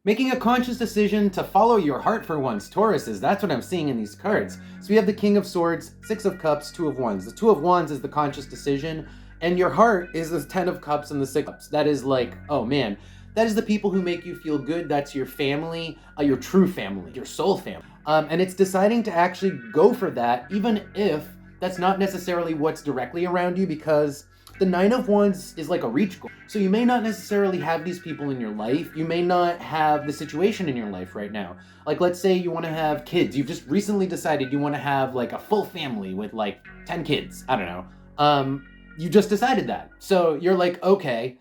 Making a conscious decision to follow your heart for once, Tauruses. That's what I'm seeing in these cards. So we have the King of Swords, Six of Cups, Two of Wands. The Two of Wands is the conscious decision, and your heart is the Ten of Cups and the Six of Cups. That is like, oh man, that is the people who make you feel good. That's your family, your true family, your soul family. And it's deciding to actually go for that, even if that's not necessarily what's directly around you, because the Nine of Wands is like a reach goal. So you may not necessarily have these people in your life. You may not have the situation in your life right now. Like, let's say you want to have kids. You've just recently decided you want to have like a full family with like 10 kids. I don't know. You just decided that. So you're like, okay,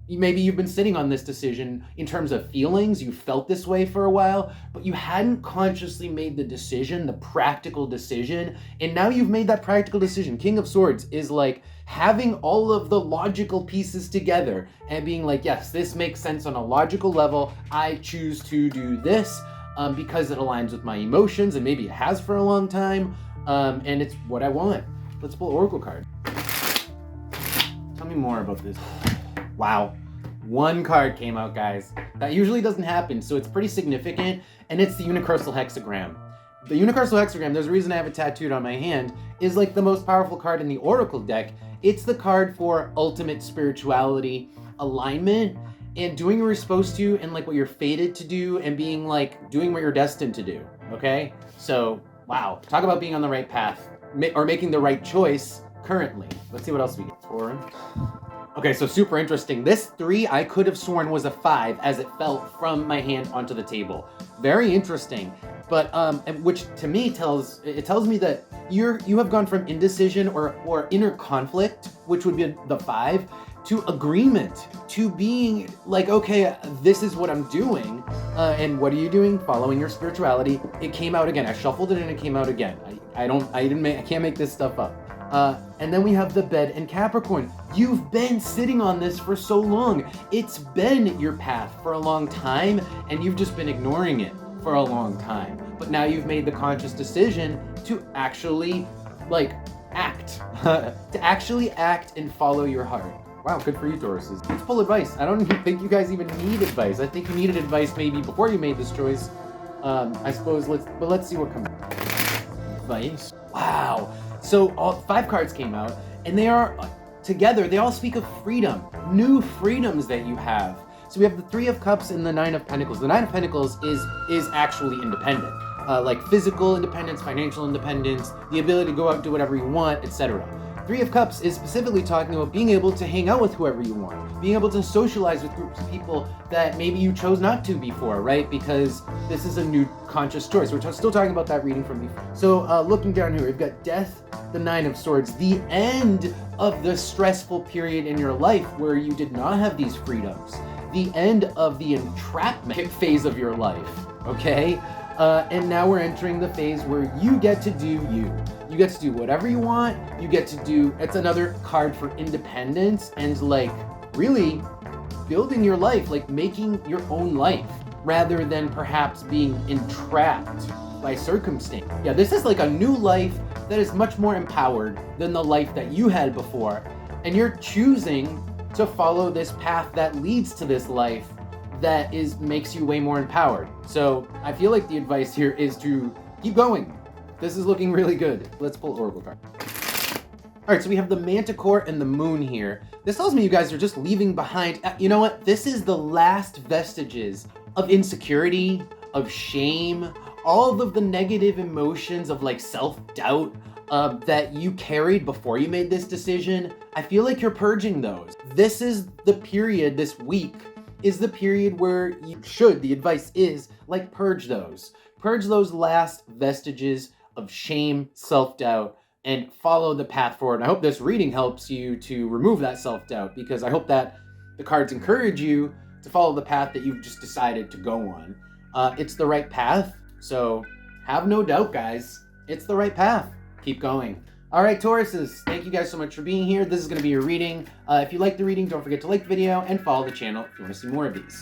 maybe you've been sitting on this decision in terms of feelings. You felt this way for a while, but you hadn't consciously made the decision, the practical decision. And now you've made that practical decision. King of Swords is like having all of the logical pieces together and being like, yes, this makes sense on a logical level. I choose to do this because it aligns with my emotions, and maybe it has for a long time. And it's what I want. Let's pull Oracle card. Tell me more about this. Wow. One card came out, guys. That usually doesn't happen, so it's pretty significant, and it's the Universal Hexagram. The Universal Hexagram, there's a reason I have it tattooed on my hand, is like the most powerful card in the Oracle deck. It's the card for ultimate spirituality, alignment, and doing what you're supposed to, and like what you're fated to do, and being like, doing what you're destined to do, okay? So, wow. Talk about being on the right path, or making the right choice currently. Let's see what else we get for him. Okay, so super interesting. This 3, I could have sworn was a 5 as it fell from my hand onto the table. Very interesting. But which to me tells me that you have gone from indecision or inner conflict, which would be the 5, to agreement, to being like, okay, this is what I'm doing. And what are you doing? Following your spirituality. It came out again. I shuffled it and it came out again. I can't make this stuff up. And then we have the Bed and Capricorn. You've been sitting on this for so long. It's been your path for a long time, and you've just been ignoring it for a long time. But now you've made the conscious decision to actually, like, act. To actually act and follow your heart. Wow, good for you, Tauruses. Let's pull advice. I don't even think you guys even need advice. I think you needed advice maybe before you made this choice. I suppose let's see what comes out. Advice. Wow. So all 5 cards came out, and they are together. They all speak of freedom, new freedoms that you have. So we have the 3 of Cups and the 9 of Pentacles. The 9 of Pentacles is actually independent, like physical independence, financial independence, the ability to go out and do whatever you want, etc. 3 of Cups is specifically talking about being able to hang out with whoever you want, being able to socialize with groups of people that maybe you chose not to before, right? Because this is a new conscious choice. We're still talking about that reading from before. So looking down here, we've got Death, the 9 of Swords, the end of the stressful period in your life where you did not have these freedoms, the end of the entrapment phase of your life, okay? And now we're entering the phase where you get to do you. You get to do whatever you want. You get to do, it's another card for independence and like really building your life, like making your own life rather than perhaps being entrapped by circumstance. Yeah, this is like a new life that is much more empowered than the life that you had before. And you're choosing to follow this path that leads to this life that makes you way more empowered. So I feel like the advice here is to keep going. This is looking really good. Let's pull Oracle card. All right, so we have the Manticore and the Moon here. This tells me you guys are just leaving behind. You know what? This is the last vestiges of insecurity, of shame, all of the negative emotions of like self-doubt that you carried before you made this decision. I feel like you're purging those. This is the period, this week, is the period where you should, the advice is, like, purge those. Purge those last vestiges of shame, self-doubt, and follow the path forward. I hope this reading helps you to remove that self-doubt, because I hope that the cards encourage you to follow the path that you've just decided to go on. It's the right path, so have no doubt, guys. It's the right path. Keep going. All right, Tauruses, thank you guys so much for being here. This is going to be your reading. If you like the reading, don't forget to like the video and follow the channel if you want to see more of these.